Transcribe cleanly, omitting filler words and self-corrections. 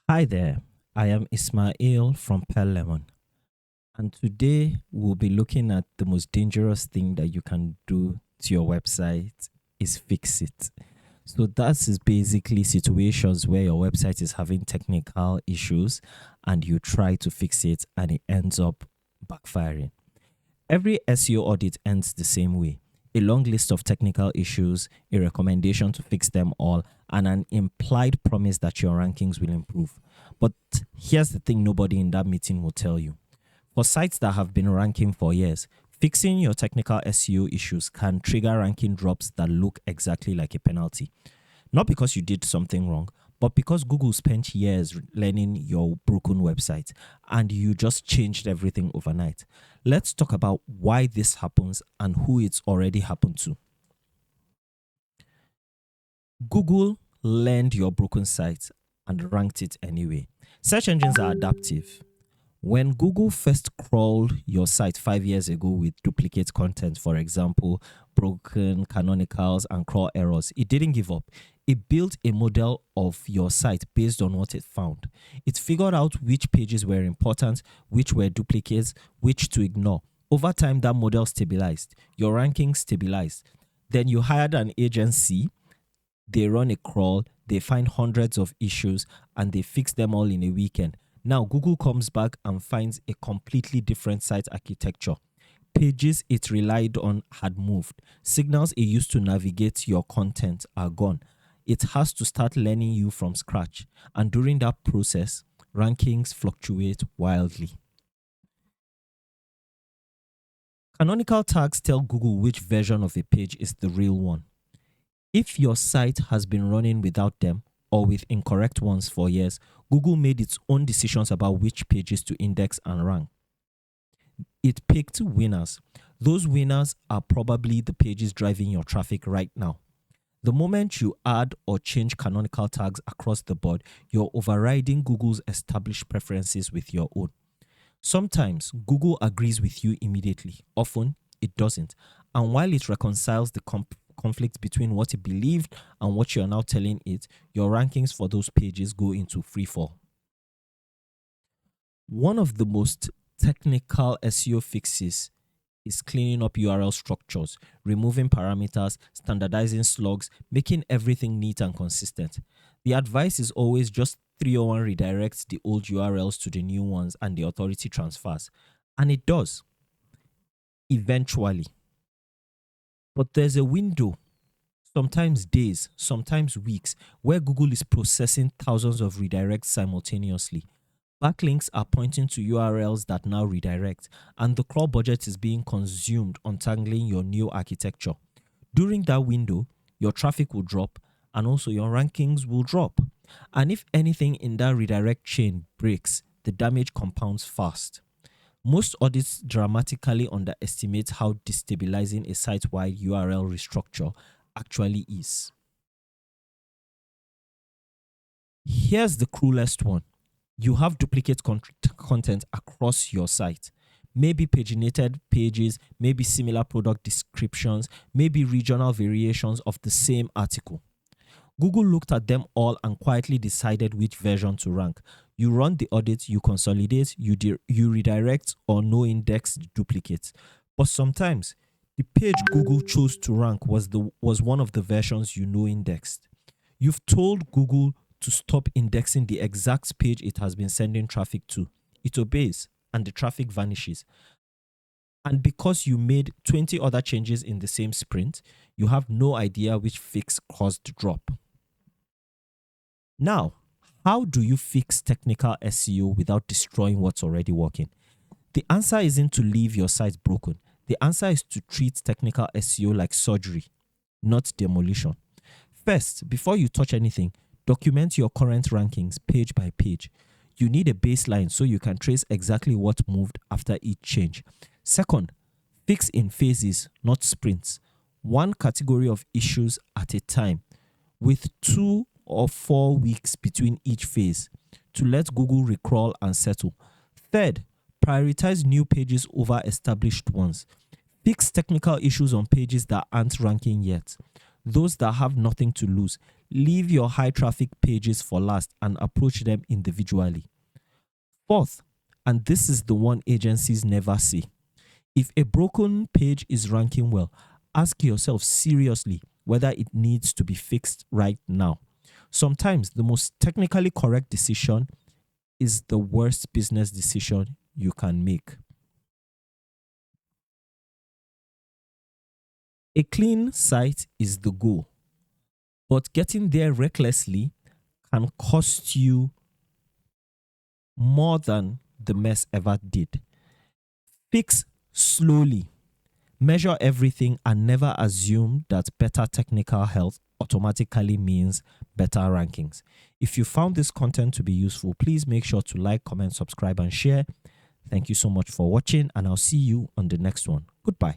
Hi there, I am Ismail from Pearl Lemon, and today we'll be looking at the most dangerous thing that you can do to your website is fix it. So that is basically situations where your website is having technical issues and you try to fix it and it ends up backfiring. Every SEO audit ends the same way: a long list of technical issues, a recommendation to fix them all, and an implied promise that your rankings will improve. But here's the thing nobody in that meeting will tell you. For sites that have been ranking for years, fixing your technical SEO issues can trigger ranking drops that look exactly like a penalty. Not because you did something wrong, but because Google spent years learning your broken website and you just changed everything overnight. Let's talk about why this happens and who it's already happened to. Google learned your broken site and ranked it anyway. Search engines are adaptive. When Google first crawled your site 5 years ago with duplicate content, for example, broken canonicals and crawl errors, it didn't give up. It built a model of your site based on what it found. It figured out which pages were important, which were duplicates, which to ignore. Over time, that model stabilized. Your rankings stabilized. Then you hired an agency, they run a crawl, they find hundreds of issues, and they fix them all in a weekend. Now, Google comes back and finds a completely different site architecture. Pages it relied on had moved. Signals it used to navigate your content are gone. It has to start learning you from scratch. And during that process, rankings fluctuate wildly. Canonical tags tell Google which version of a page is the real one. If your site has been running without them or with incorrect ones for years, Google made its own decisions about which pages to index and rank. It picked winners. Those winners are probably the pages driving your traffic right now. The moment you add or change canonical tags across the board, you're overriding Google's established preferences with your own. Sometimes Google agrees with you immediately. Often it doesn't. And while it reconciles the conflict between what it believed and what you're now telling it, your rankings for those pages go into free fall. One of the most technical SEO fixes is cleaning up URL structures, removing parameters, standardizing slugs, making everything neat and consistent. The advice is always just 301 redirects the old URLs to the new ones and the authority transfers. And it does, eventually. But there's a window, sometimes days, sometimes weeks, where Google is processing thousands of redirects simultaneously. Backlinks are pointing to URLs that now redirect, and the crawl budget is being consumed untangling your new architecture. During that window, your traffic will drop and also your rankings will drop. And if anything in that redirect chain breaks, the damage compounds fast. Most audits dramatically underestimate how destabilizing a site-wide URL restructure actually is. Here's the cruelest one. You have duplicate content across your site. Maybe paginated pages, maybe similar product descriptions, maybe regional variations of the same article. Google looked at them all and quietly decided which version to rank. You run the audit, you consolidate, you redirect or no index duplicates. But sometimes the page Google chose to rank was one of the versions you no indexed. You've told Google to stop indexing the exact page it has been sending traffic to. It obeys and the traffic vanishes. And because you made 20 other changes in the same sprint, you have no idea which fix caused the drop. Now, how do you fix technical SEO without destroying what's already working? The answer isn't to leave your site broken. The answer is to treat technical SEO like surgery, not demolition. First, before you touch anything, document your current rankings page by page. You need a baseline so you can trace exactly what moved after each change. Second, fix in phases, not sprints. One category of issues at a time, with 2 or 4 weeks between each phase to let Google recrawl and settle. Third, prioritize new pages over established ones. Fix technical issues on pages that aren't ranking yet. those that have nothing to lose. Leave your high traffic pages for last and approach them individually. Fourth, and this is the one agencies never say, if a broken page is ranking well, ask yourself seriously whether it needs to be fixed right now. Sometimes the most technically correct decision is the worst business decision you can make. A clean site is the goal, but getting there recklessly can cost you more than the mess ever did. Fix slowly. Measure everything and never assume that better technical health automatically means better rankings. If you found this content to be useful, please make sure to like, comment, subscribe, and share. Thank you so much for watching, and I'll see you on the next one. Goodbye.